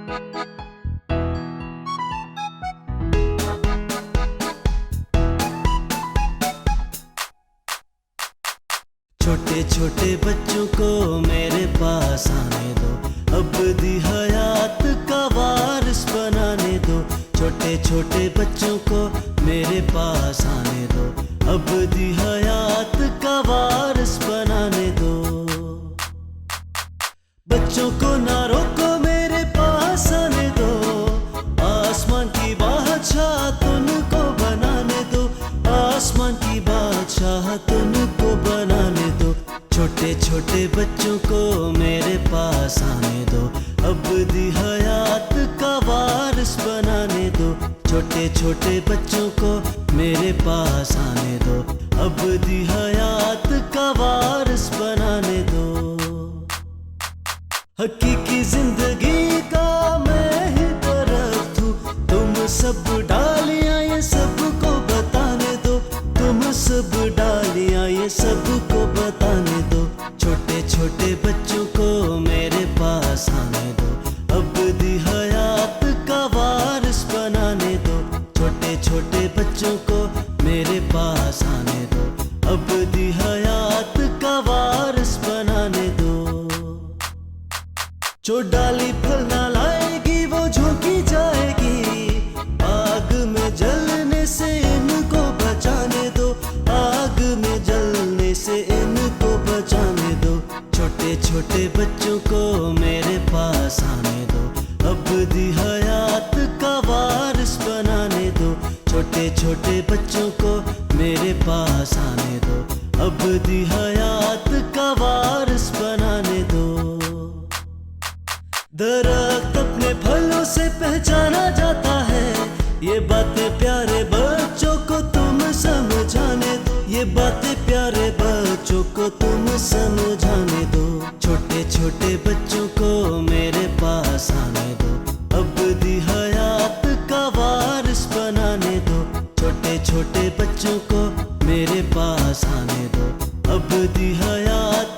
छोटे छोटे बच्चों को मेरे पास आने दो, अब दी हयात का वारिस बनाने दो। छोटे छोटे बच्चों को मेरे पास आने दो, अब दी हयात का वारिस बनाने दो। बच्चों को ना रोको, मेरे पास आने दो, आसमान की बादशाह तुमको बनाने दो, आसमान की बादशाह तुमको बनाने दो। छोटे छोटे बच्चों को मेरे पास आने दो, अब दी हयात का वारिस बनाने दो। छोटे छोटे बच्चों को मेरे पास आने दो, अब दी हयात का वारिस बनाने दो। हकीकी जिंदगी का मैं ही दरख्त हूँ, तुम सब डालियाँ ये सबको बताने दो, तुम सब डालियाँ ये सबको बताने दो। छोटे छोटे बच्चों को मेरे पास आने दो, अब दी हयात का वारिस बनाने दो। छोटे छोटे बच्चों को मेरे पास आने दो, अब दी हयात का वारिस बनाने दो। जो डाली फल ना लाएगी वो झोंकी जाएगी, आग में जलने से इनको बचाने दो, आग में जलने से इनको बचाने दो। छोटे छोटे बच्चों को मेरे पास आने दो, अब दी हयात का वारिस बनाने दो। छोटे छोटे बच्चों को मेरे पास आने दो, अब दी हयात का वारिस बनाने दो। दरख्त अपने फलों से पहचाना जाता है, ये बातें प्यारे बच्चों को तुम समझाने दो, ये बातें प्यारे बच्चों को तुम समझाने दो। छोटे छोटे बच्चों को मेरे पास आने दो, अब दी हयात का वारिस बनाने दो। छोटे छोटे बच्चों को मेरे पास आने दो, अब दी हयात